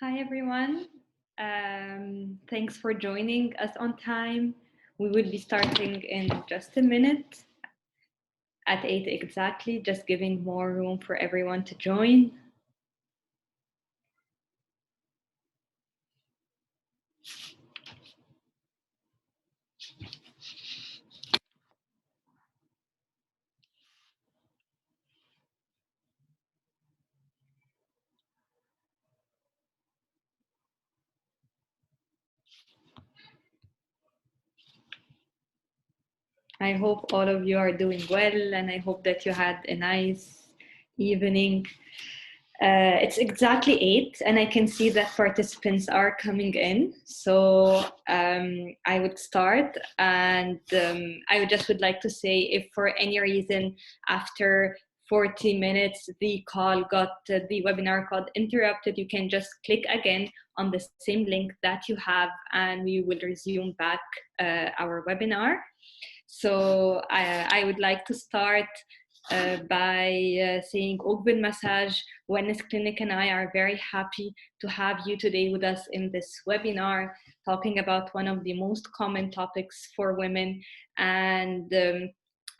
Hi, everyone. Thanks for joining us on time. We will be starting in just a minute at 8 exactly, just giving more room for everyone to join. I hope all of you are doing well, and I hope that you had a nice evening. It's exactly 8, and I can see that participants are coming in. So I would start, and I would like to say, if for any reason after 40 minutes the webinar got interrupted, you can just click again on the same link that you have, and we will resume back our webinar. So I would like to start by saying Ogbin Massage Wellness Clinic and I are very happy to have you today with us in this webinar, talking about one of the most common topics for women. And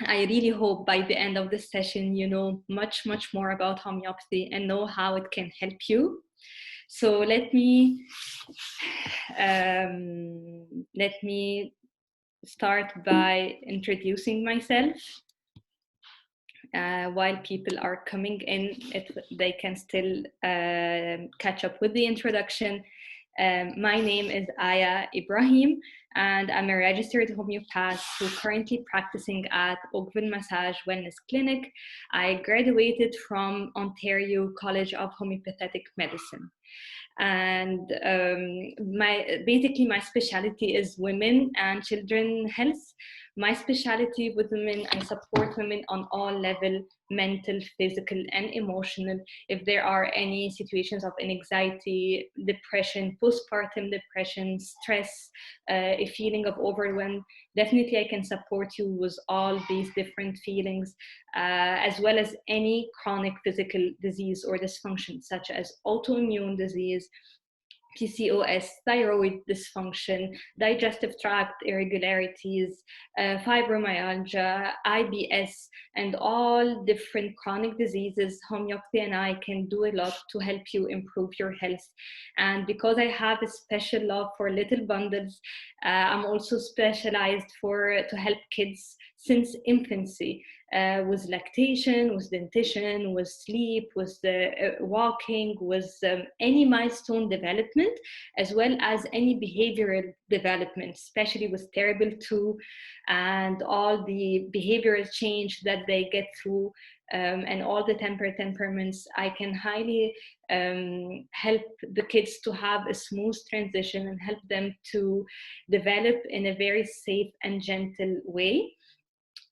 I really hope by the end of this session, you know much more about homeopathy and know how it can help you. So let me start by introducing myself. While people are coming in, they can still catch up with the introduction. My name is Aya Ibrahim, and I'm a registered homeopath who currently practicing at Oakville Massage Wellness Clinic. I graduated from Ontario College of Homeopathic Medicine. And my specialty is women and children health. My specialty with women, I support women on all level, mental, physical, and emotional. If there are any situations of anxiety, depression, postpartum depression, stress, a feeling of overwhelm, definitely I can support you with all these different feelings, as well as any chronic physical disease or dysfunction, such as autoimmune disease, PCOS, thyroid dysfunction, digestive tract irregularities, fibromyalgia, IBS, and all different chronic diseases. Homeopathy and I can do a lot to help you improve your health. And because I have a special love for little bundles, I'm also specialized to help kids since infancy. With lactation, with dentition, with sleep, with walking, with any milestone development, as well as any behavioral development, especially with terrible 2 and all the behavioral change that they get through, and all the temperaments. I can highly help the kids to have a smooth transition and help them to develop in a very safe and gentle way.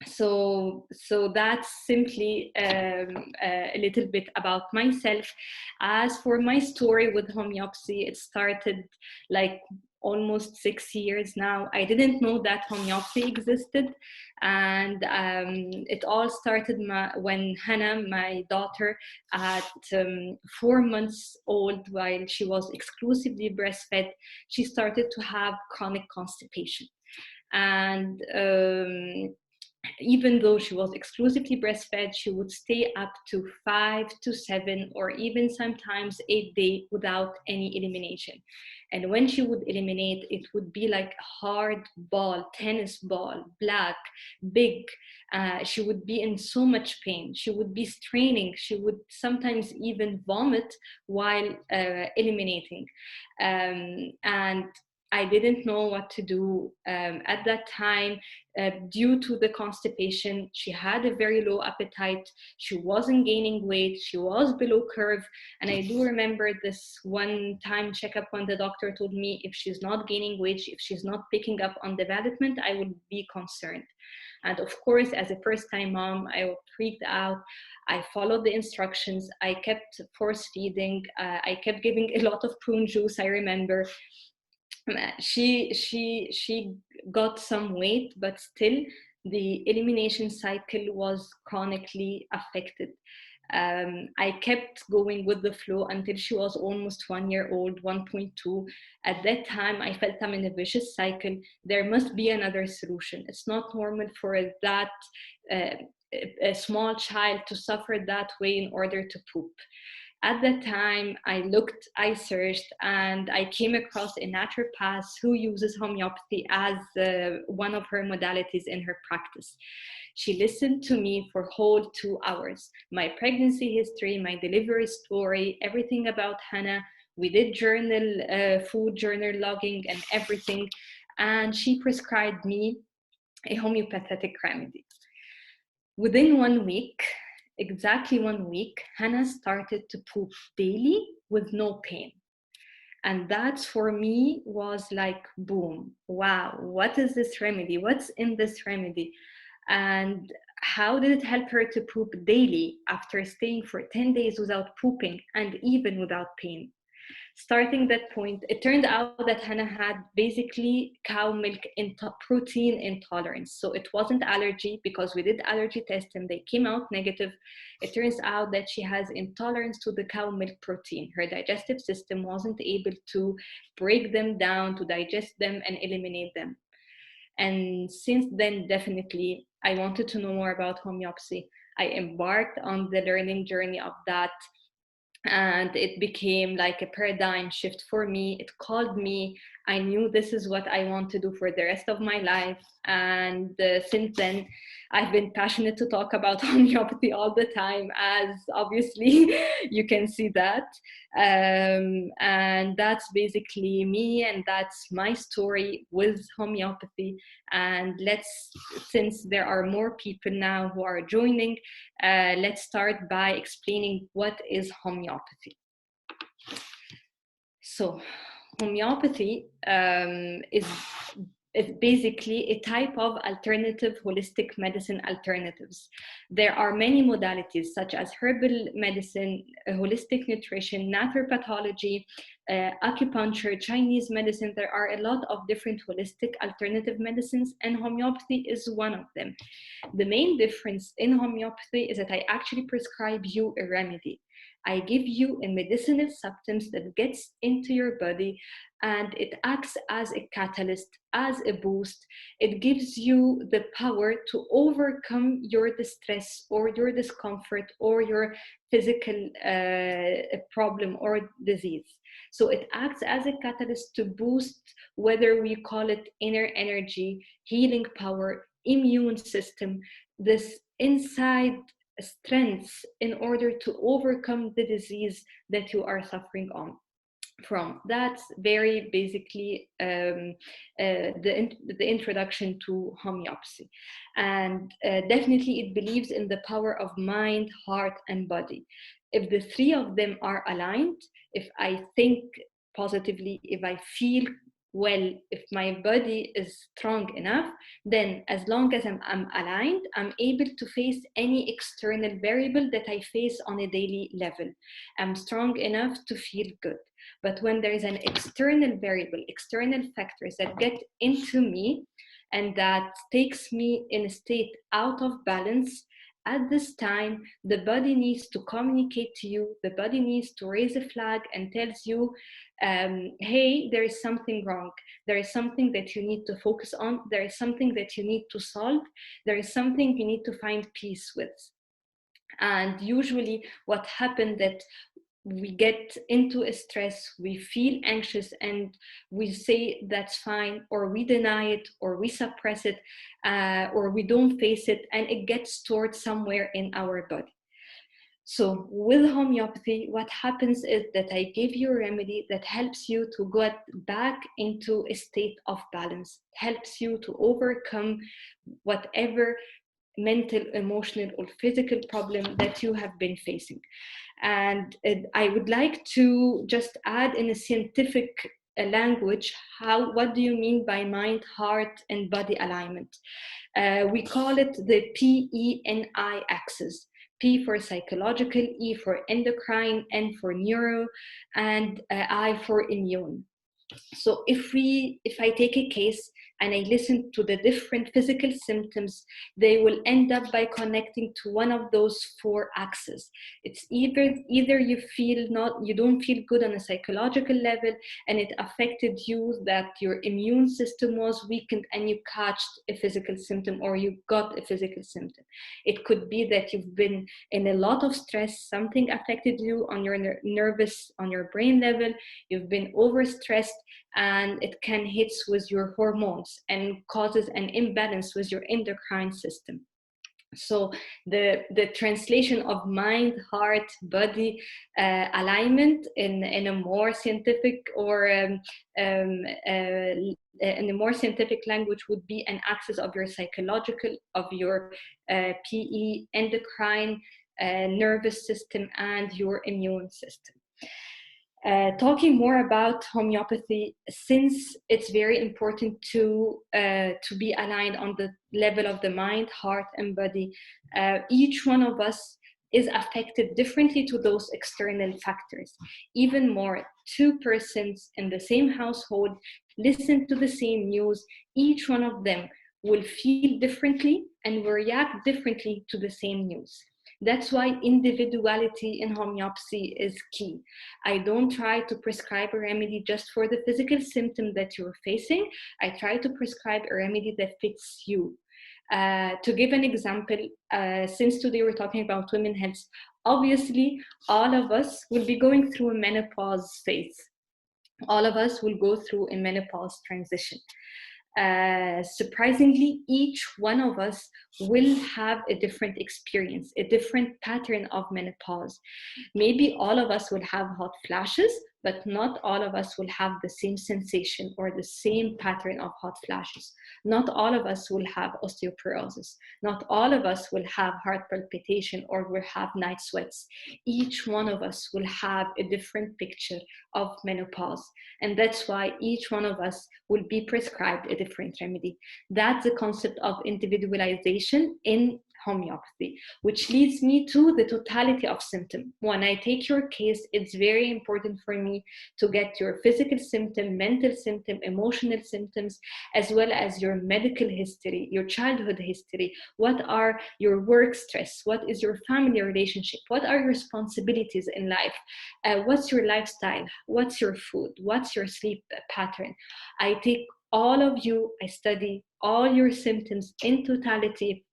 So that's simply a little bit about myself. As for my story with homeopathy, it started like almost 6 years now. I didn't know that homeopathy existed, and it all started when Hannah, my daughter, at 4 months old, while she was exclusively breastfed, she started to have chronic constipation. And even though she was exclusively breastfed, she would stay up to 5 to 7 or even sometimes 8 days without any elimination. And when she would eliminate, it would be like a hard ball, tennis ball, black, big. She would be in so much pain. She would be straining. She would sometimes even vomit while eliminating. And I didn't know what to do at that time. Due to the constipation, she had a very low appetite. She wasn't gaining weight. She was below curve. And I do remember this one time checkup when the doctor told me if she's not gaining weight, if she's not picking up on development, I would be concerned. And of course, as a first-time mom, I freaked out. I followed the instructions. I kept force feeding. I kept giving a lot of prune juice, I remember. She got some weight, but still the elimination cycle was chronically affected. I kept going with the flow until she was almost 1 year old, 1.2. At that time, I felt I'm in a vicious cycle. There must be another solution. It's not normal for that uh, a small child to suffer that way in order to poop. At that time, I looked, I searched, and I came across a naturopath who uses homeopathy as one of her modalities in her practice. She listened to me for whole 2 hours. My pregnancy history, my delivery story, everything about Hannah. We did food journal logging and everything. And she prescribed me a homeopathic remedy. Within 1 week, exactly 1 week, Hannah started to poop daily with no pain. And that for me was like, boom, wow, what is this remedy? What's in this remedy? And how did it help her to poop daily after staying for 10 days without pooping and even without pain? Starting that point, it turned out that Hannah had basically cow milk protein intolerance. So it wasn't allergy, because we did allergy tests and they came out negative. It turns out that she has intolerance to the cow milk protein. Her digestive system wasn't able to break them down, to digest them and eliminate them. And since then, definitely, I wanted to know more about homeopathy. I embarked on the learning journey of that, and it became like a paradigm shift for me. It called me. I knew this is what I want to do for the rest of my life. And since then, I've been passionate to talk about homeopathy all the time, as obviously you can see that. And that's basically me, and that's my story with homeopathy. And since there are more people now who are joining, let's start by explaining what is homeopathy. So, homeopathy is basically a type of alternative holistic medicine alternatives. There are many modalities such as herbal medicine, holistic nutrition, naturopathology, acupuncture, Chinese medicine. There are a lot of different holistic alternative medicines, and homeopathy is one of them. The main difference in homeopathy is that I actually prescribe you a remedy. I give you a medicinal substance that gets into your body, and it acts as a catalyst, as a boost. It gives you the power to overcome your distress or your discomfort or your physical problem or disease. So it acts as a catalyst to boost, whether we call it inner energy, healing power, immune system, this inside strengths in order to overcome the disease that you are suffering from. That's very basically the introduction to homeopathy. And definitely it believes in the power of mind, heart, and body. If the three of them are aligned, if I think positively, if I feel well, if my body is strong enough, then as long as I'm aligned, I'm able to face any external variable that I face on a daily level. I'm strong enough to feel good. But when there is an external variable, external factors that get into me and that takes me in a state out of balance, at this time, the body needs to communicate to you. The body needs to raise a flag and tells you, hey, there is something wrong. There is something that you need to focus on. There is something that you need to solve. There is something you need to find peace with. And usually what happened that we get into a stress, we feel anxious, and we say that's fine, or we deny it, or we suppress it, or we don't face it, and it gets stored somewhere in our body. So with homeopathy, what happens is that I give you a remedy that helps you to get back into a state of balance, helps you to overcome whatever mental, emotional, or physical problem that you have been facing. And I would like to just add in a scientific language, what do you mean by mind, heart, and body alignment? We call it the PENI axis. P for psychological, E for endocrine, N for neuro, and I for immune. So if I take a case, and I listen to the different physical symptoms, they will end up by connecting to one of those four axes. It's either you don't feel good on a psychological level, and it affected you, that your immune system was weakened and you caught a physical symptom, or you got a physical symptom. It could be that you've been in a lot of stress, something affected you on your nervous, on your brain level, you've been overstressed, and it can hit with your hormones and causes an imbalance with your endocrine system. So the translation of mind, heart, body alignment in a more scientific or in a more scientific language would be an axis of your psychological, of your PE, endocrine, nervous system, and your immune system. Talking more about homeopathy, since it's very important to be aligned on the level of the mind, heart, and body, each one of us is affected differently to those external factors. Even more, two persons in the same household listen to the same news, each one of them will feel differently and will react differently to the same news. That's why individuality in homeopathy is key. I don't try to prescribe a remedy just for the physical symptom that you're facing. I try to prescribe a remedy that fits you. To give an example, since today we're talking about women's health, obviously all of us will be going through a menopause phase. All of us will go through a menopause transition. Surprisingly, each one of us will have a different experience, a different pattern of menopause. Maybe all of us will have hot flashes, but not all of us will have the same sensation or the same pattern of hot flashes. Not all of us will have osteoporosis. Not all of us will have heart palpitation or will have night sweats. Each one of us will have a different picture of menopause. And that's why each one of us will be prescribed a different remedy. That's the concept of individualization in homeopathy, which leads me to the totality of symptom. When I take your case, it's very important for me to get your physical symptom, mental symptom, emotional symptoms, as well as your medical history, your childhood history. What are your work stress? What is your family relationship? What are your responsibilities in life? What's your lifestyle? What's your food? What's your sleep pattern? I take all of you, I study all your symptoms in totality,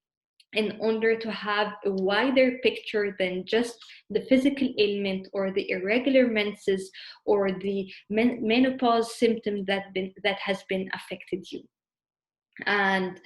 in order to have a wider picture than just the physical ailment or the irregular menses or the menopause symptom that has been affected you. And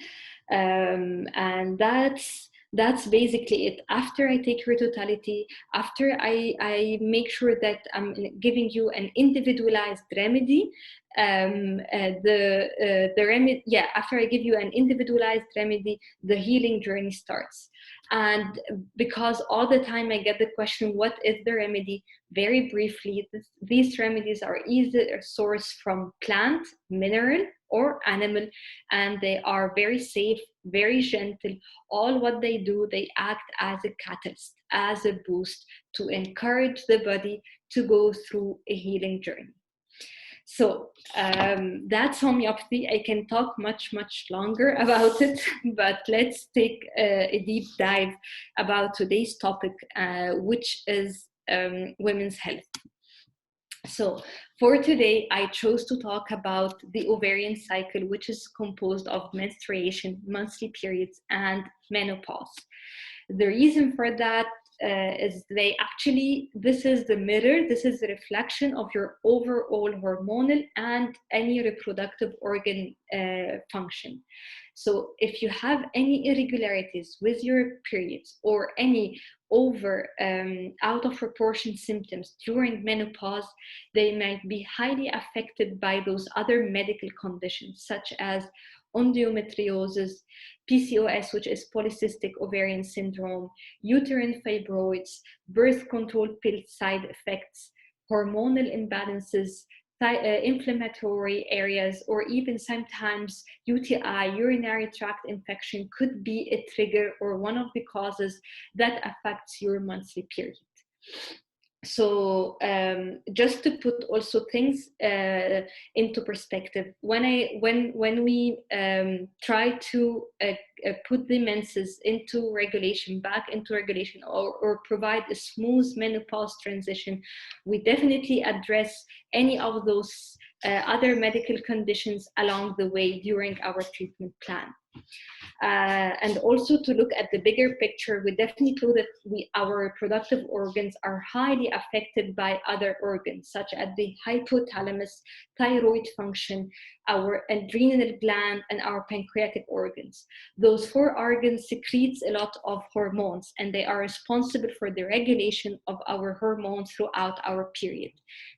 that's basically it. After I take your totality, after I make sure that I'm giving you an individualized remedy, the remedy, yeah, after I give you an individualized remedy, the healing journey starts. And because all the time I get the question, what is the remedy? Very briefly, these remedies are either sourced from plant, mineral, or animal, and they are very safe, very gentle. All what they do, they act as a catalyst, as a boost to encourage the body to go through a healing journey. So that's homeopathy. I can talk much longer about it, but let's take a deep dive about today's topic, which is women's health. So for today, I chose to talk about the ovarian cycle, which is composed of menstruation, monthly periods, and menopause. The reason for that is this is the mirror, this is the reflection of your overall hormonal and any reproductive organ function. So if you have any irregularities with your periods or any out of proportion symptoms during menopause, they might be highly affected by those other medical conditions such as endometriosis, PCOS, which is polycystic ovarian syndrome, uterine fibroids, birth control pill side effects, hormonal imbalances, inflammatory areas, or even sometimes UTI, urinary tract infection, could be a trigger or one of the causes that affects your monthly period. So just to put also things into perspective, when we try to put the menses into regulation, back into regulation, or provide a smooth menopause transition, we definitely address any of those other medical conditions along the way during our treatment plan. And also to look at the bigger picture, we definitely know that our reproductive organs are highly affected by other organs, such as the hypothalamus, thyroid function, our adrenal gland, and our pancreatic organs. Those four organs secretes a lot of hormones, and they are responsible for the regulation of our hormones throughout our period.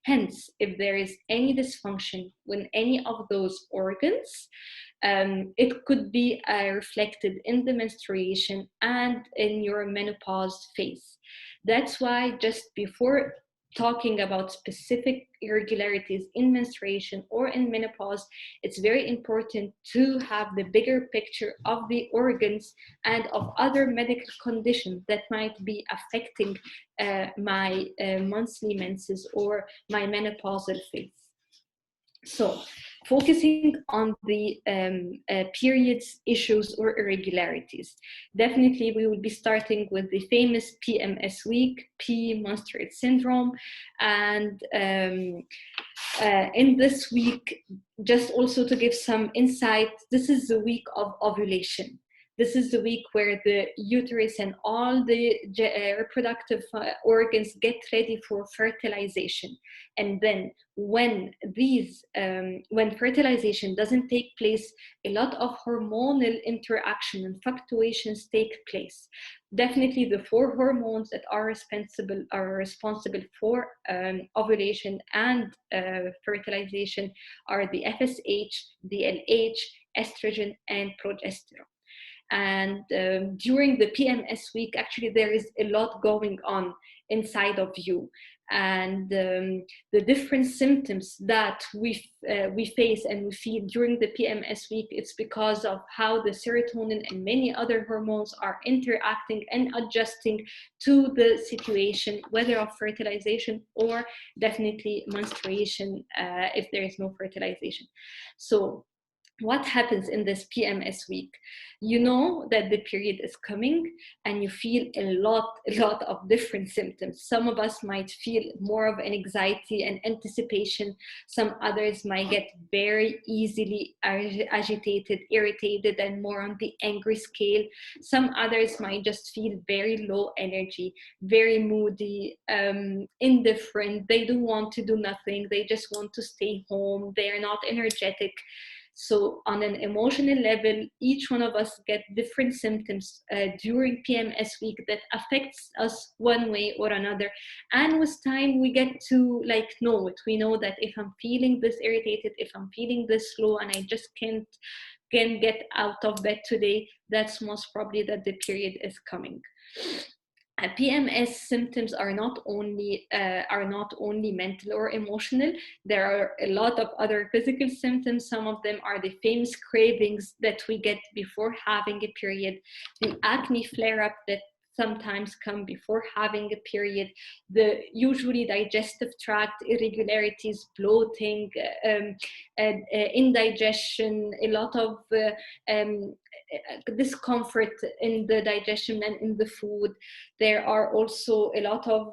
Hence, if there is any dysfunction in any of those organs, it could be reflected in the menstruation and in your menopause phase. That's why just before talking about specific irregularities in menstruation or in menopause, it's very important to have the bigger picture of the organs and of other medical conditions that might be affecting my monthly menses or my menopausal phase. So, focusing on the periods issues or irregularities. Definitely, we will be starting with the famous PMS week, menstruate syndrome. And in this week, just also to give some insight, this is the week of ovulation. This is the week where the uterus and all the reproductive organs get ready for fertilization. And then when fertilization doesn't take place, a lot of hormonal interaction and fluctuations take place. Definitely the four hormones that are responsible for ovulation and fertilization are the FSH, the LH, estrogen, and progesterone. And during the PMS week, actually, there is a lot going on inside of you. And the different symptoms that we face and we feel during the PMS week, it's because of how the serotonin and many other hormones are interacting and adjusting to the situation, whether of fertilization or definitely menstruation if there is no fertilization. So what happens in this PMS week? You know that the period is coming and you feel a lot of different symptoms. Some of us might feel more of an anxiety and anticipation. Some others might get very easily agitated, irritated, and more on the angry scale. Some others might just feel very low energy, very moody, indifferent. They don't want to do nothing. They just want to stay home. They are not energetic. So on an emotional level, each one of us get different symptoms during PMS week that affects us one way or another. And with time, we get to know it. We know that if I'm feeling this irritated, if I'm feeling this low, and I just can't get out of bed today, that's most probably that the period is coming. PMS symptoms are not only mental or emotional. There are a lot of other physical symptoms. Some of them are the famous cravings that we get before having a period, the acne flare-up that sometimes come before having a period, the usually digestive tract irregularities, bloating, indigestion, a lot of discomfort in the digestion and in the food. There are also a lot of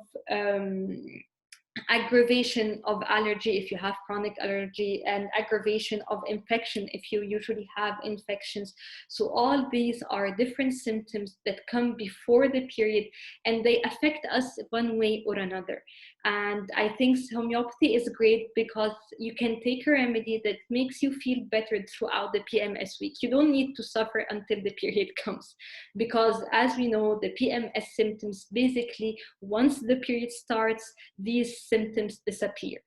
aggravation of allergy if you have chronic allergy, and aggravation of infection if you usually have infections. So all these are different symptoms that come before the period, and they affect us one way or another. And I think homeopathy is great because you can take a remedy that makes you feel better throughout the PMS week. You don't need to suffer until the period comes, because as we know, the PMS symptoms, basically once the period starts, these symptoms disappear.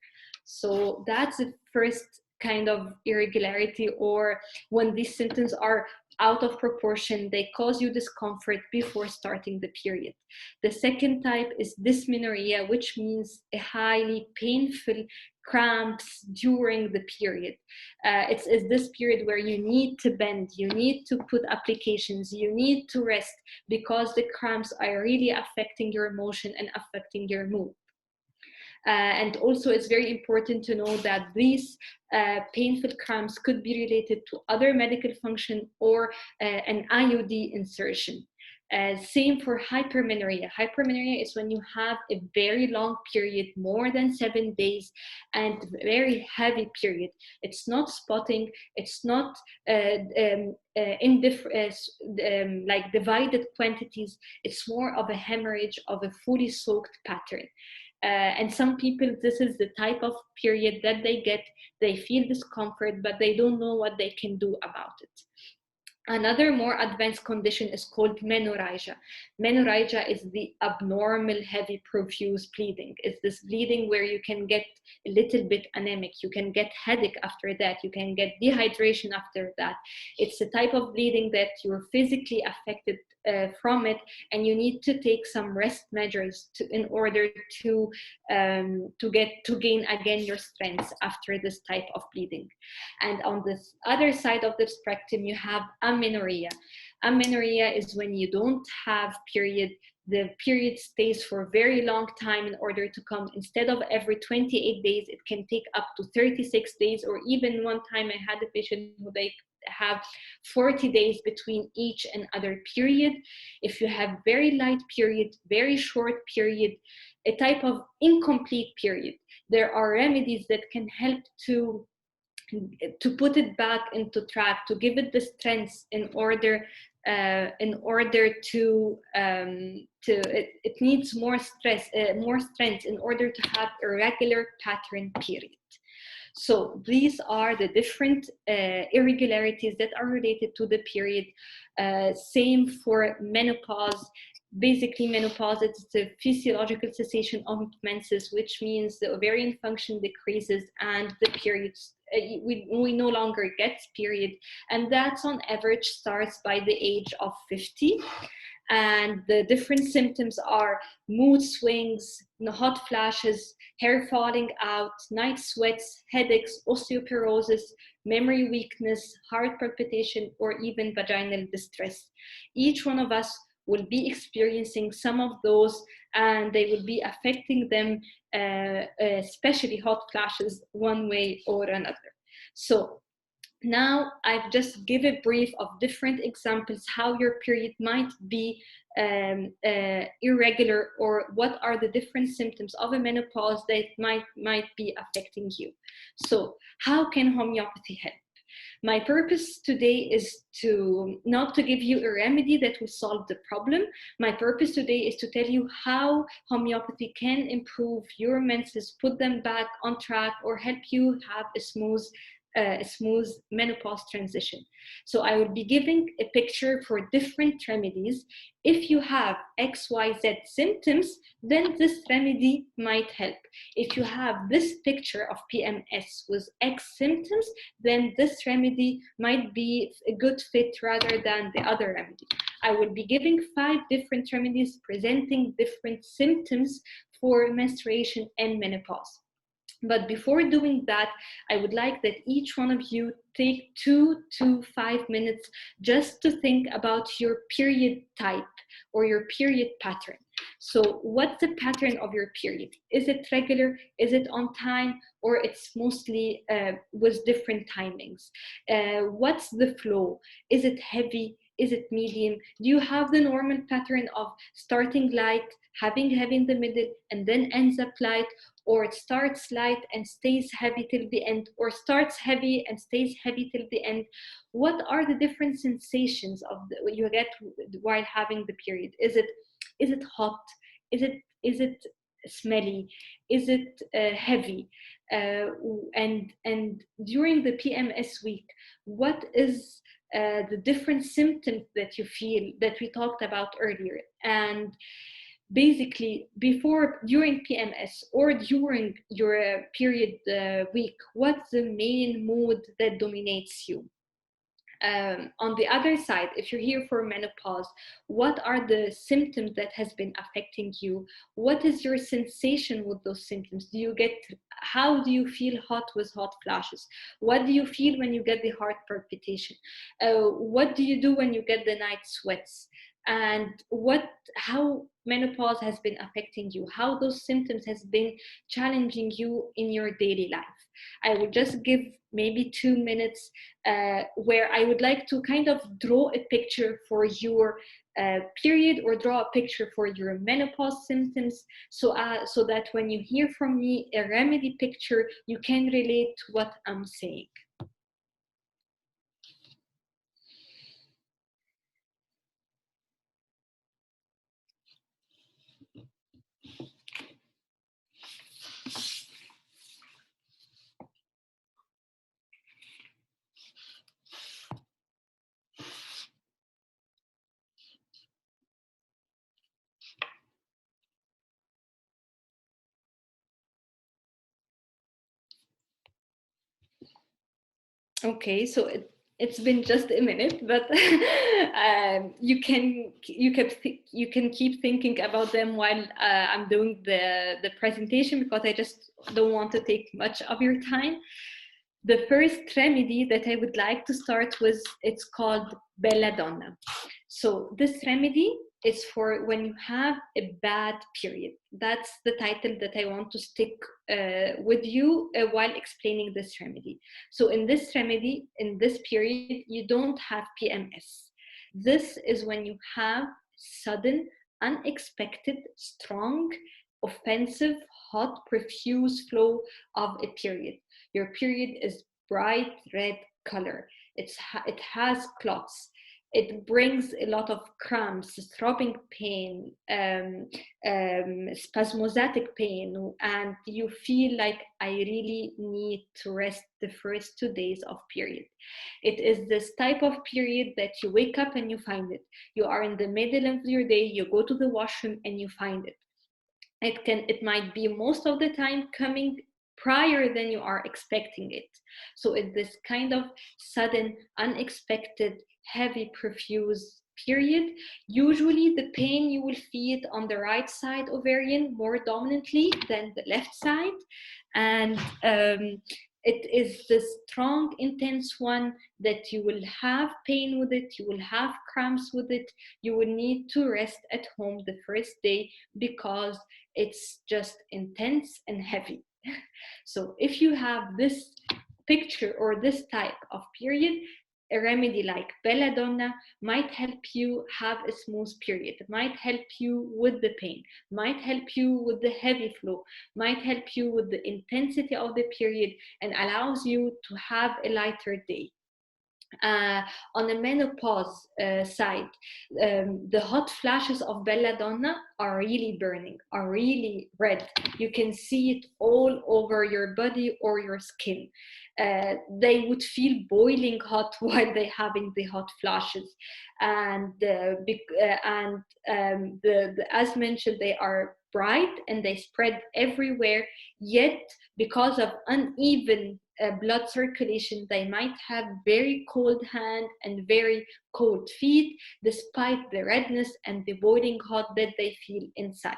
So that's the first kind of irregularity, or when these symptoms are out of proportion, they cause you discomfort before starting the period. The second type is dysmenorrhea, which means a highly painful cramps during the period. It's this period where you need to bend, you need to put applications, you need to rest, because the cramps are really affecting your emotion and affecting your mood. And also it's very important to know that these painful cramps could be related to other medical function or an IUD insertion. Same for hypermenorrhea. Hypermenorrhea is when you have a very long period, more than 7 days, and very heavy period. It's not spotting, it's not like divided quantities. It's more of a hemorrhage of a fully soaked pattern. And some people, this is the type of period that they get. They feel discomfort, but they don't know what they can do about it. Another more advanced condition is called menorrhagia. Menorrhagia is the abnormal, heavy, profuse bleeding. It's this bleeding where you can get a little bit anemic, you can get headache after that, you can get dehydration after that. It's a type of bleeding that you're physically affected from it, and you need to take some rest measures in order to gain again your strength after this type of bleeding. And on this other side of the spectrum, you have amenorrhea. Amenorrhea is when you don't have period. The period stays for a very long time in order to come. Instead of every 28 days, it can take up to 36 days, or even one time I had a patient who they have 40 days between each and other period. If you have very light period, very short period, a type of incomplete period, there are remedies that can help to put it back into track, to give it the strength in order to it needs more strength in order to have a regular pattern period. So these are the different irregularities that are related to the period. Same for menopause. Basically, menopause is the physiological cessation of menses, which means the ovarian function decreases and the periods, we no longer get period. And that's on average starts by the age of 50. And the different symptoms are mood swings, hot flashes, hair falling out, night sweats, headaches, osteoporosis, memory weakness, heart palpitation, or even vaginal distress. Each one of us will be experiencing some of those, and they will be affecting them, especially hot flashes, one way or another. So now I've just give a brief of different examples how your period might be irregular, or what are the different symptoms of a menopause that might be affecting you. So how can homeopathy help? My purpose today is not to give you a remedy that will solve the problem. My purpose today is to tell you how homeopathy can improve your menses, put them back on track, or help you have a smooth menopause transition. So I will be giving a picture for different remedies. If you have XYZ symptoms, then this remedy might help. If you have this picture of PMS with X symptoms, then this remedy might be a good fit rather than the other remedy. I will be giving 5 different remedies presenting different symptoms for menstruation and menopause. But before doing that, I would like that each one of you take 2 to 5 minutes just to think about your period type or your period pattern. So what's the pattern of your period? Is it regular? Is it on time? Or it's mostly with different timings? What's the flow? Is it heavy? Is it medium? Do you have the normal pattern of starting light, having heavy in the middle, and then ends up light? Or it starts light and stays heavy till the end, or starts heavy and stays heavy till the end? What are the different sensations you get while having the period? Is it hot? Is it smelly? Is it heavy? And during the PMS week, what is the different symptoms that you feel that we talked about earlier? And basically, during PMS or during your period week, what's the main mood that dominates you? On the other side, if you're here for menopause, what are the symptoms that has been affecting you? What is your sensation with those symptoms? How do you feel hot with hot flashes? What do you feel when you get the heart palpitation? What do you do when you get the night sweats? and how menopause has been affecting you, how those symptoms has been challenging you in your daily life. I will just give maybe 2 minutes where I would like to kind of draw a picture for your period, or draw a picture for your menopause symptoms, so that when you hear from me a remedy picture, you can relate to what I'm saying. Okay, so it's been just a minute, but you can keep thinking about them while I'm doing the presentation, because I just don't want to take much of your time. The first remedy that I would like to start with, it's called belladonna. So this remedy is for when you have a bad period. That's the title that I want to stick with you while explaining this remedy. So in this remedy, in this period, you don't have PMS. This is when you have sudden, unexpected, strong, offensive, hot, profuse flow of a period. Your period is bright red color. It has clots. It brings a lot of cramps, throbbing pain, spasmodic pain, and you feel like I really need to rest the first 2 days of period. It is this type of period that you wake up and you find it. You are in the middle of your day, you go to the washroom and you find it. It might be most of the time coming prior than you are expecting it. So it's this kind of sudden, unexpected, heavy, profuse period. Usually the pain you will feel it on the right side ovarian more dominantly than the left side. And it is the strong, intense one that you will have pain with it, you will have cramps with it, you will need to rest at home the first day because it's just intense and heavy. So if you have this picture or this type of period, a remedy like belladonna might help you have a smooth period, might help you with the pain, might help you with the heavy flow, might help you with the intensity of the period, and allows you to have a lighter day. On the menopause side, the hot flashes of belladonna are really burning, are really red. You can see it all over your body or your skin. They would feel boiling hot while they're having the hot flashes. And, as mentioned, they are bright and they spread everywhere, yet because of uneven blood circulation, they might have very cold hand and very cold feet, despite the redness and the boiling hot that they feel inside.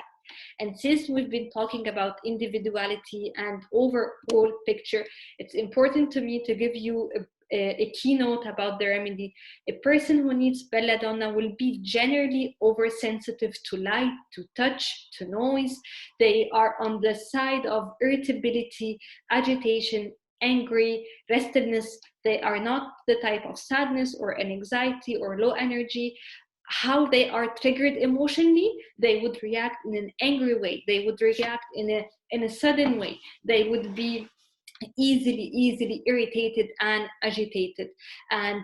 And since we've been talking about individuality and overall picture, it's important to me to give you a keynote about the remedy. A person who needs belladonna will be generally oversensitive to light, to touch, to noise. They are on the side of irritability, agitation, angry, restiveness. They are not the type of sadness or anxiety or low energy. How they are triggered emotionally, they would react in an angry way, they would react in a sudden way, they would be easily irritated and agitated. And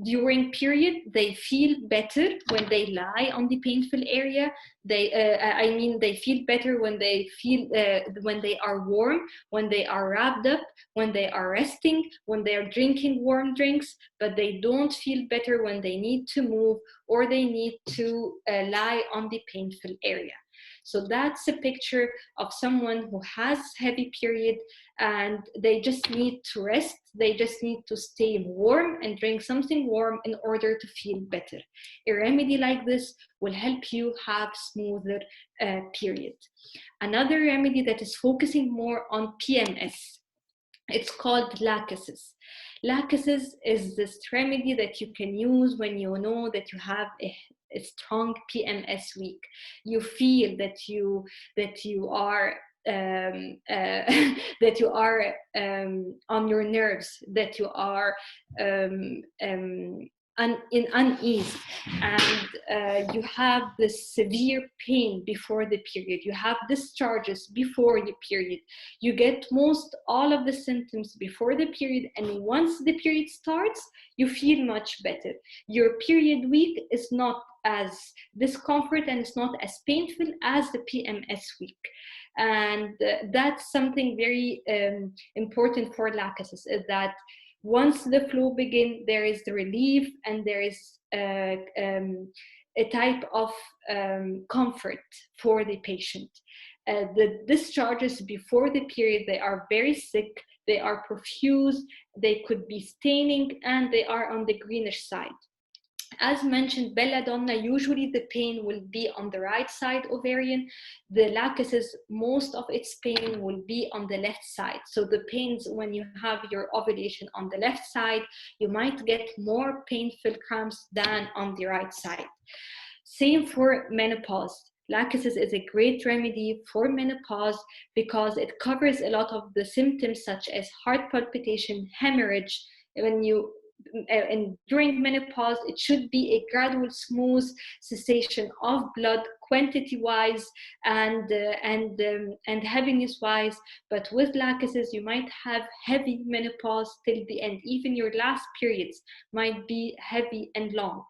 during period, they feel better when they lie on the painful area. They feel better when they are warm, when they are wrapped up, when they are resting, when they are drinking warm drinks. But they don't feel better when they need to move or they need to lie on the painful area. So that's a picture of someone who has heavy period and they just need to rest. They just need to stay warm and drink something warm in order to feel better. A remedy like this will help you have smoother period. Another remedy that is focusing more on PMS, it's called lachesis. Lachesis is this remedy that you can use when you know that you have a a strong PMS week. You feel that you are that you are on your nerves, that you are um, um, in unease, and you have this severe pain before the period, you have discharges before the period, you get most all of the symptoms before the period, and once the period starts, you feel much better. Your period week is not as discomfort and it's not as painful as the PMS week. And that's something very important for lachesis, is that once the flow begins, there is the relief and there is a type of comfort for the patient. The discharges before the period, they are very sick, they are profuse, they could be staining, and they are on the greenish side. As mentioned, belladonna, usually the pain will be on the right side ovarian. The lachesis, most of its pain will be on the left side. So the pains when you have your ovulation on the left side, you might get more painful cramps than on the right side. Same for menopause. Lachesis is a great remedy for menopause because it covers a lot of the symptoms such as heart palpitation, hemorrhage. When you and during menopause, it should be a gradual, smooth cessation of blood, quantity-wise and heaviness-wise. But with lachesis, you might have heavy menopause till the end. Even your last periods might be heavy and long.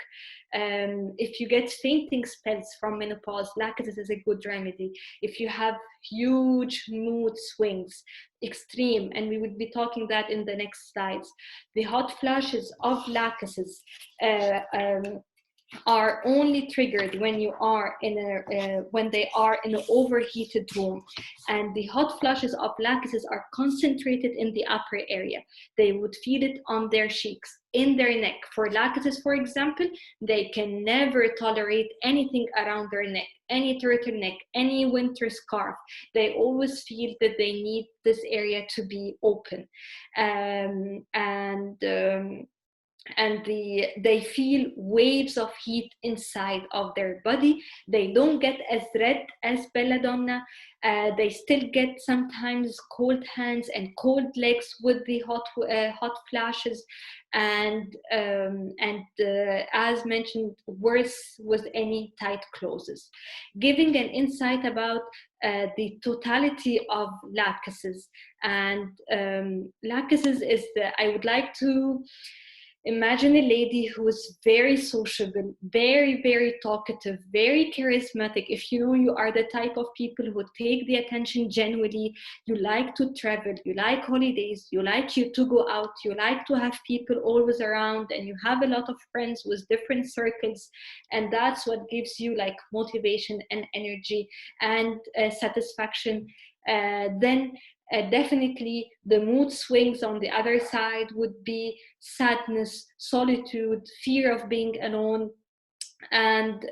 If you get fainting spells from menopause, lachesis is a good remedy. If you have huge mood swings, extreme, and we would be talking that in the next slides, the hot flashes of lachesis are only triggered when you are in when they are in an overheated room, and the hot flashes of lachesis are concentrated in the upper area. They would feel it on their cheeks, in their neck. For lachesis, for example, they can never tolerate anything around their neck, any turtleneck, any winter scarf. They always feel that they need this area to be open. They feel waves of heat inside of their body. They don't get as red as belladonna. They still get sometimes cold hands and cold legs with the hot flashes, and as mentioned, worse with any tight clothes. Giving an insight about the totality of lachesis, and lachesis is I would like to imagine a lady who is very sociable, very, very talkative, very charismatic. If you know you are the type of people who take the attention genuinely, you like to travel, you like holidays, you like you to go out, you like to have people always around, and you have a lot of friends with different circles, and that's what gives you like motivation and energy and satisfaction, then definitely the mood swings on the other side would be sadness, solitude, fear of being alone, and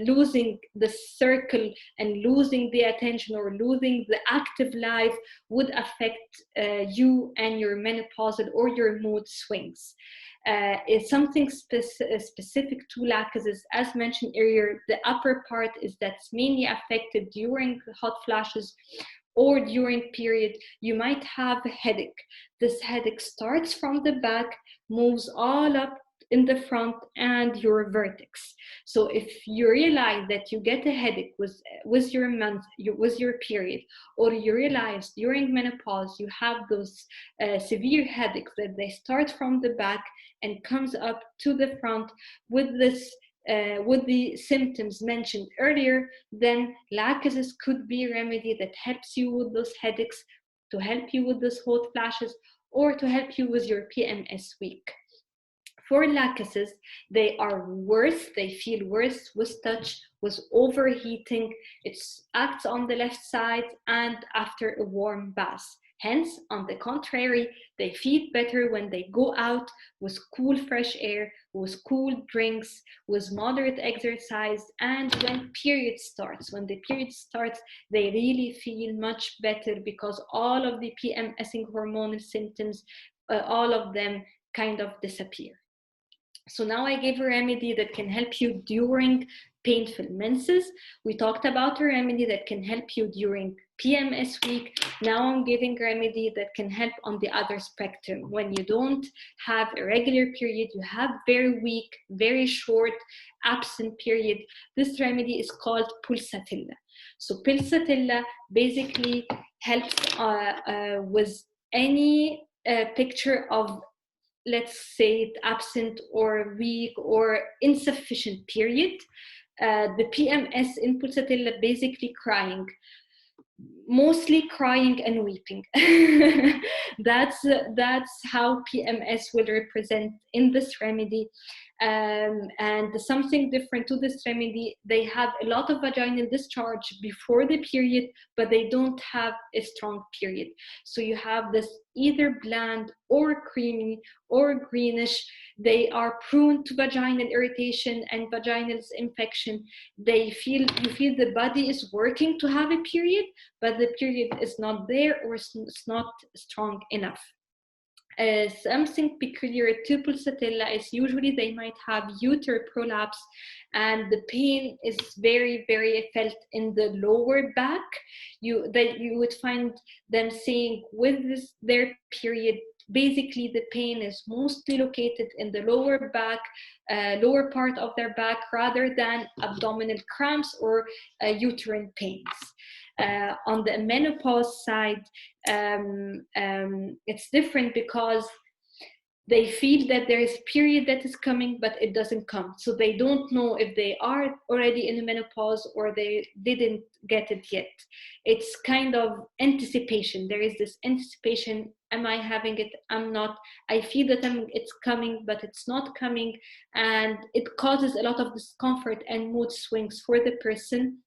losing the circle and losing the attention or losing the active life would affect you and your menopausal or your mood swings. Is something specific to lachesis. As mentioned earlier, the upper part is that's mainly affected during hot flashes or during period. You might have a headache. This headache starts from the back, moves all up in the front and your vertex. So if you realize that you get a headache with your month, with your period, or you realize during menopause you have those severe headaches that they start from the back and comes up to the front with this with the symptoms mentioned earlier, then lachesis could be a remedy that helps you with those headaches, to help you with those hot flashes, or to help you with your PMS week. For lachesis, they are worse, they feel worse with touch, with overheating. It acts on the left side and after a warm bath. Hence, on the contrary, they feel better when they go out with cool fresh air, with cool drinks, with moderate exercise, and when period starts. When the period starts, they really feel much better because all of the PMSing hormonal symptoms, all of them kind of disappear. So now I gave a remedy that can help you during painful menses. We talked about a remedy that can help you during PMS week. Now I'm giving a remedy that can help on the other spectrum. When you don't have a regular period, you have very weak, very short, absent period. This remedy is called pulsatilla. So pulsatilla basically helps with any picture of, let's say, absent or weak or insufficient period. The PMS in pulsatilla basically crying, mostly crying and weeping. That's how PMS will represent in this remedy. And something different to this remedy, they have a lot of vaginal discharge before the period, but they don't have a strong period. So you have this either bland or creamy or greenish. They are prone to vaginal irritation and vaginal infection. You feel the body is working to have a period, but the period is not there, or it's not strong enough. Something peculiar to pulsatilla is usually they might have uterine prolapse, and the pain is very, very felt in the lower back. You would find them saying with their period, basically the pain is mostly located in the lower back, lower part of their back, rather than abdominal cramps or uterine pains. On the menopause side, it's different because they feel that there is a period that is coming, but it doesn't come. So they don't know if they are already in the menopause or they didn't get it yet. It's kind of anticipation. There is this anticipation. Am I having it? I'm not. I feel that it's coming, but it's not coming. And it causes a lot of discomfort and mood swings for the person.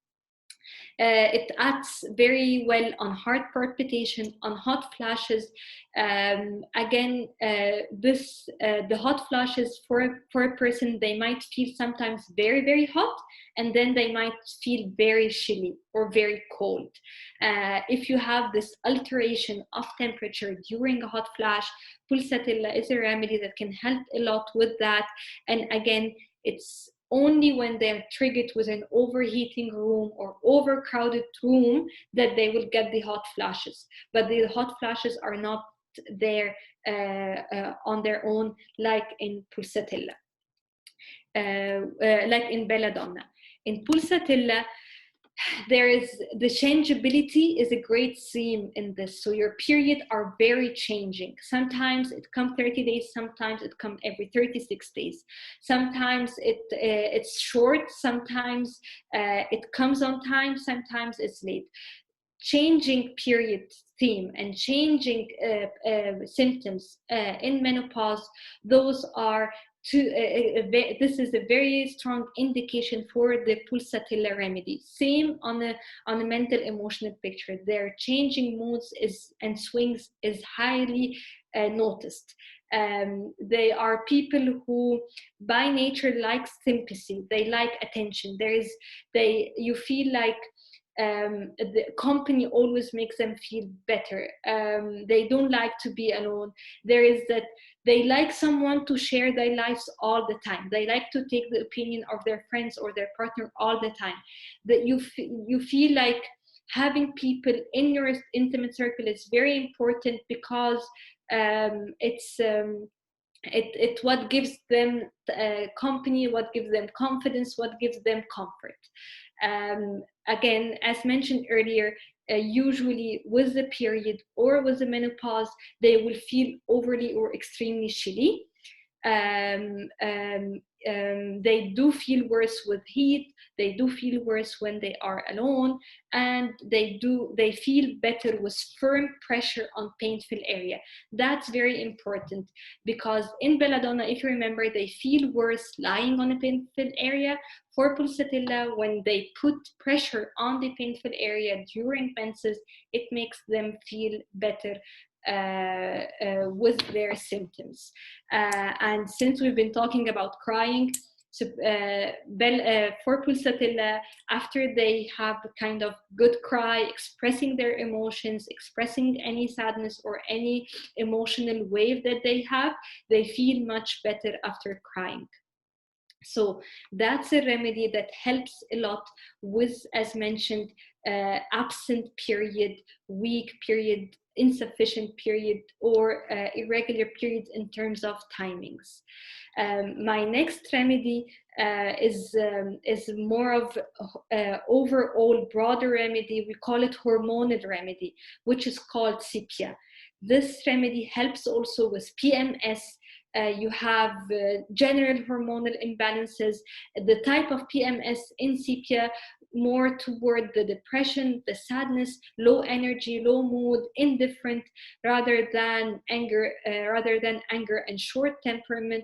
It acts very well on heart palpitation, on hot flashes. Again, the hot flashes for a person, they might feel sometimes very, very hot, and then they might feel very chilly or very cold. If you have this alteration of temperature during a hot flash, pulsatilla is a remedy that can help a lot with that. And again, it's only when they're triggered with an overheating room or overcrowded room that they will get the hot flashes. But the hot flashes are not there on their own, like in pulsatilla, like in belladonna. In pulsatilla, there is the changeability is a great theme in this. So your period are very changing. Sometimes it comes 30 days, sometimes it comes every 36 days. Sometimes it's short, sometimes it comes on time, sometimes it's late. Changing period theme and changing symptoms in menopause, those are this is a very strong indication for the pulsatilla remedy. Same on the mental emotional picture. Their changing moods and swings is highly noticed. They are people who by nature like sympathy, they like attention. You feel like the company always makes them feel better. They don't like to be alone. There is that they like someone to share their lives all the time. They like to take the opinion of their friends or their partner all the time. That you feel like having people in your intimate circle is very important, because it what gives them company, what gives them confidence, what gives them comfort. Again, as mentioned earlier, usually with the period or with the menopause, they will feel overly or extremely chilly. They do feel worse with heat. They do feel worse when they are alone, and they feel better with firm pressure on painful area. That's very important, because in belladonna, if you remember, they feel worse lying on a painful area. For pulsatilla, when they put pressure on the painful area during menses, it makes them feel better with their symptoms. And since we've been talking about crying, for pulsatilla, after they have kind of good cry, expressing their emotions, expressing any sadness or any emotional wave that they have, they feel much better after crying. So that's a remedy that helps a lot with, as mentioned, absent period, weak period, insufficient period, or irregular periods in terms of timings. My next remedy is more of overall broader remedy. We call it hormonal remedy, which is called sepia. This remedy helps also with PMS. You have general hormonal imbalances, the type of PMS in sepia more toward the depression, the sadness, low energy, low mood, indifferent, rather than anger and short temperament.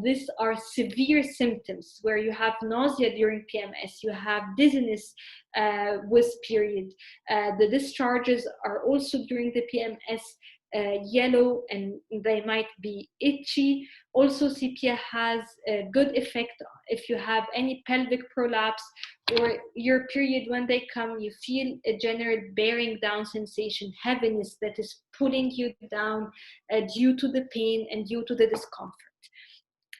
These are severe symptoms where you have nausea during PMS, you have dizziness with period. The discharges are also during the PMS yellow, and they might be itchy. Also, sepia has a good effect if you have any pelvic prolapse or your period. When they come, you feel a general bearing down sensation, heaviness that is pulling you down due to the pain and due to the discomfort.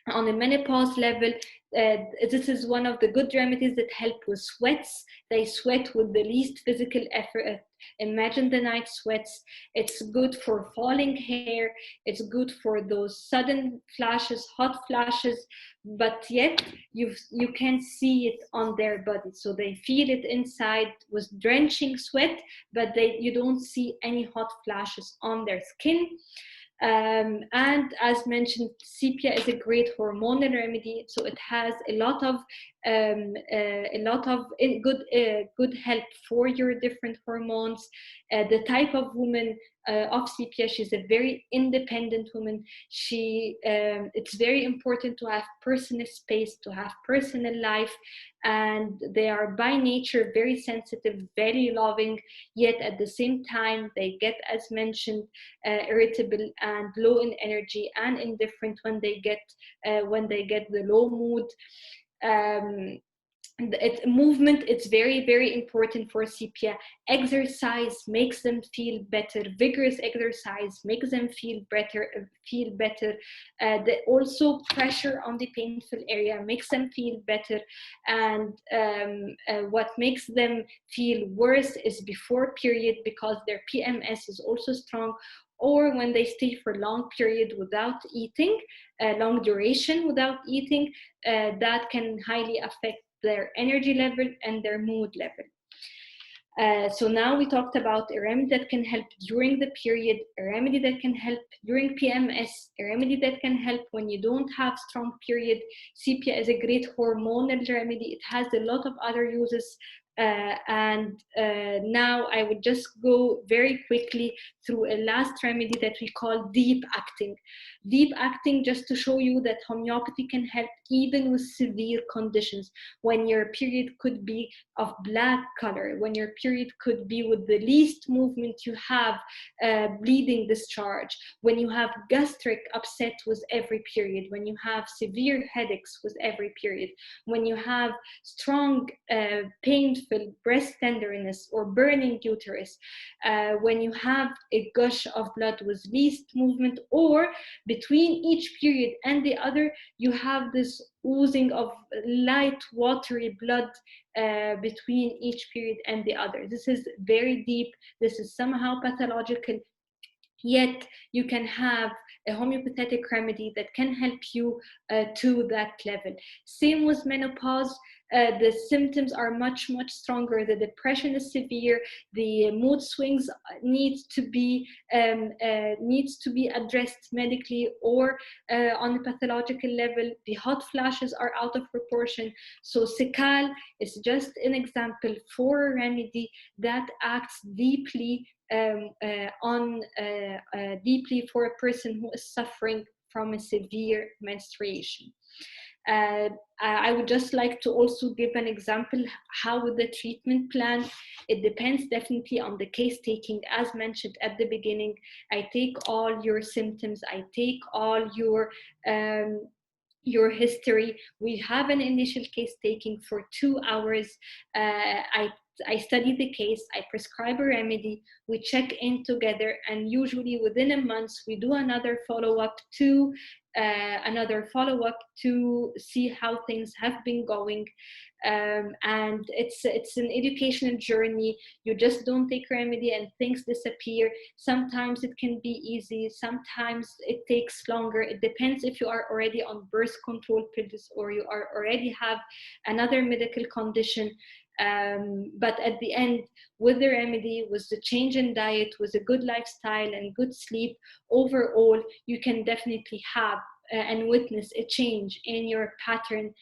On a menopause level, this is one of the good remedies that help with sweats. They sweat with the least physical effort. Imagine the night sweats. It's good for falling hair. It's good for those sudden flashes, hot flashes, but yet you can see it on their body. So they feel it inside with drenching sweat, but you don't see any hot flashes on their skin. And as mentioned, sepia is a great hormonal remedy, so it has a lot of good help for your different hormones. The type of woman of sepia, she's a very independent woman. It's very important to have personal space, to have personal life, and they are by nature very sensitive, very loving, yet at the same time they get, as mentioned, irritable and low in energy and indifferent when they get the low mood. Movement, it's very, very important for sepia. Exercise makes them feel better. Vigorous exercise makes them feel better. Also, pressure on the painful area makes them feel better. And what makes them feel worse is before period, because their PMS is also strong, or when they stay for long period without eating, long duration without eating, that can highly affect their energy level and their mood level. So now we talked about a remedy that can help during the period, a remedy that can help during PMS, a remedy that can help when you don't have strong period. Sepia is a great hormonal remedy. It has a lot of other uses. Now I would just go very quickly through a last remedy that we call deep acting. Deep acting, just to show you that homeopathy can help even with severe conditions, when your period could be of black color, when your period could be with the least movement you have, bleeding discharge, when you have gastric upset with every period, when you have severe headaches with every period, when you have strong painful breast tenderness or burning uterus, when you have a gush of blood with least movement, or between each period and the other you have this oozing of light watery blood between each period and the other. This is very deep. This is somehow pathological, yet you can have a homeopathic remedy that can help you to that level. Same with menopause. The symptoms are much, much stronger. The depression is severe. The mood swings needs to be addressed medically or on a pathological level. The hot flashes are out of proportion. So Sekal is just an example for a remedy that acts deeply deeply for a person who is suffering from a severe menstruation. I would just like to also give an example how with the treatment plan. It depends definitely on the case taking. As mentioned at the beginning, I take all your symptoms, I take all your your history. We have an initial case taking for 2 hours. I study the case, I prescribe a remedy, we check in together, and usually within a month we do another follow-up to see how things have been going. And it's an educational journey. You just don't take remedy and things disappear. Sometimes it can be easy, sometimes it takes longer. It depends if you are already on birth control pills or you are already have another medical condition. But at the end, with the remedy, with the change in diet, with a good lifestyle and good sleep, overall, you can definitely have and witness a change in your pattern,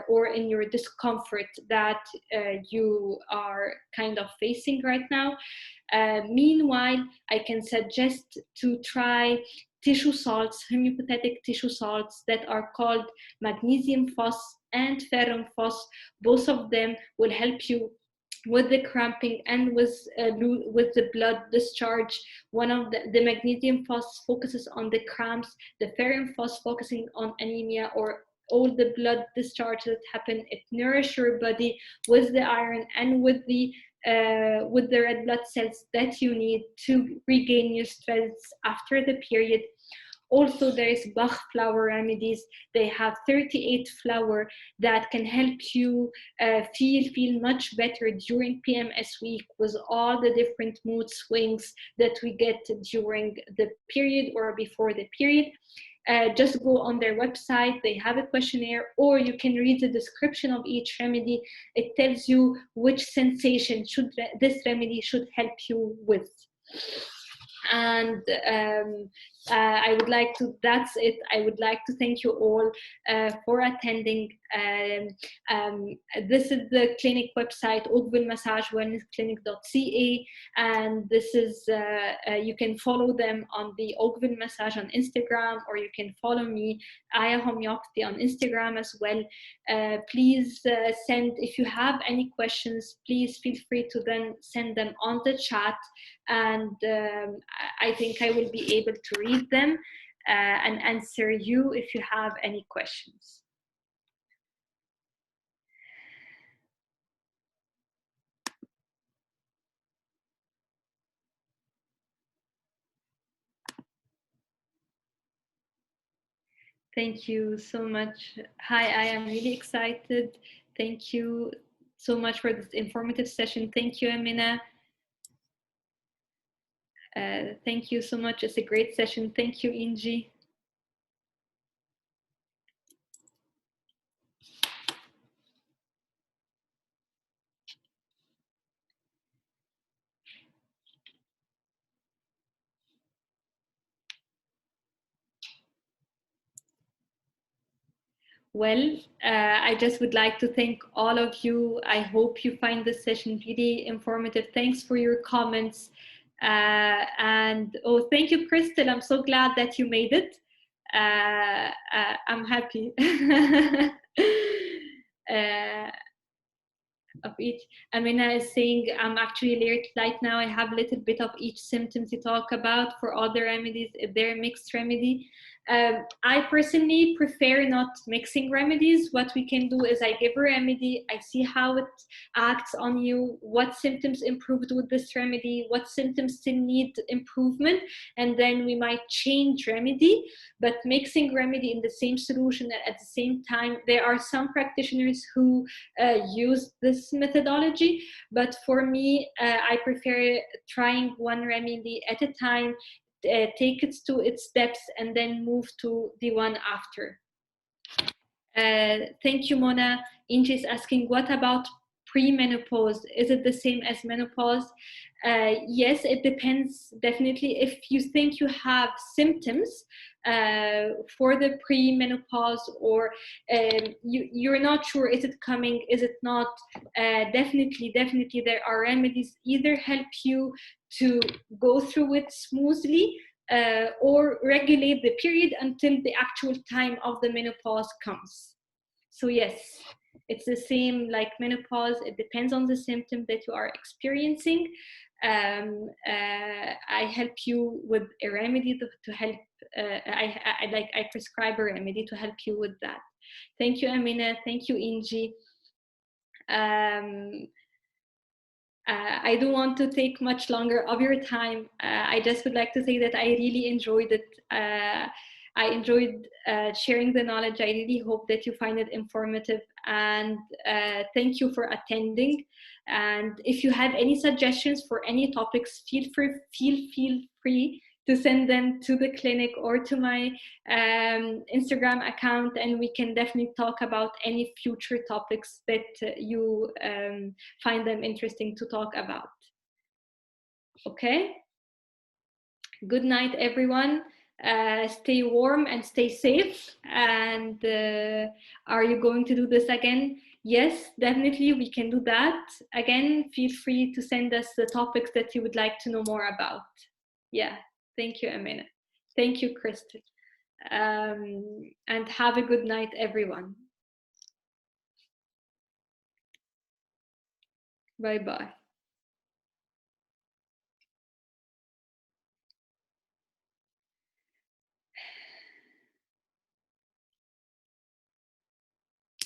or in your discomfort that you are kind of facing right now. Meanwhile, I can suggest to try tissue salts, homeopathic tissue salts that are called magnesium phos and ferrum phos. Both of them will help you with the cramping and with the blood discharge. One of the magnesium phos focuses on the cramps, the ferrum phos focusing on anemia or all the blood discharge that happen. It nourishes your body with the iron and with the red blood cells that you need to regain your strength after the period. Also, there is Bach flower remedies. They have 38 flower that can help you feel much better during PMS week with all the different mood swings that we get during the period or before the period. Just go on their website, they have a questionnaire, or you can read the description of each remedy. It tells you which sensation this remedy should help you with. And that's it. I would like to thank you all for attending. This is the clinic website, Oakville Massage Wellness Clinic.ca, and this is you can follow them on the Oakville Massage on Instagram, or you can follow me, Aya Homeopathy, on Instagram as well. Please send, if you have any questions, please feel free to then send them on the chat, and I think I will be able to read them and answer you if you have any questions. Thank you so much. Hi, I am really excited. Thank you so much for this informative session. Thank you, Amina. Thank you so much. It's a great session. Thank you, Inji. Well, I just would like to thank all of you. I hope you find this session really informative. Thanks for your comments. And oh, thank you, Crystal. I'm so glad that you made it. I'm happy. Of each. Amina is saying, I'm actually late right now. I have a little bit of each symptoms you talk about for all the remedies, if they're a mixed remedy. I personally prefer not mixing remedies. What we can do is I give a remedy, I see how it acts on you, what symptoms improved with this remedy, what symptoms still need improvement, and then we might change remedy. But mixing remedy in the same solution at the same time, there are some practitioners who use this methodology, but for me, I prefer trying one remedy at a time, take it to its steps, and then move to the one after. Thank you, Mona. Inji is asking, what about pre-menopause? Is it the same as menopause? Yes, it depends definitely. If you think you have symptoms for the pre-menopause, or you're not sure, is it coming, is it not, definitely there are remedies either help you to go through it smoothly, or regulate the period until the actual time of the menopause comes. So yes. It's the same like menopause. It depends on the symptom that you are experiencing. I help you with a remedy to help. I prescribe a remedy to help you with that. Thank you, Amina. Thank you, Inji. I don't want to take much longer of your time. I just would like to say that I really enjoyed it. I enjoyed sharing the knowledge. I really hope that you find it informative, and thank you for attending. And if you have any suggestions for any topics, feel free to send them to the clinic or to my Instagram account, and we can definitely talk about any future topics that you find them interesting to talk about. Okay? Good night, everyone. Stay warm and stay safe. And are you going to do this again? Yes, definitely, we can do that. Again, feel free to send us the topics that you would like to know more about. Yeah, thank you, Amina. Thank you, Crystal. And have a good night, everyone. Bye-bye.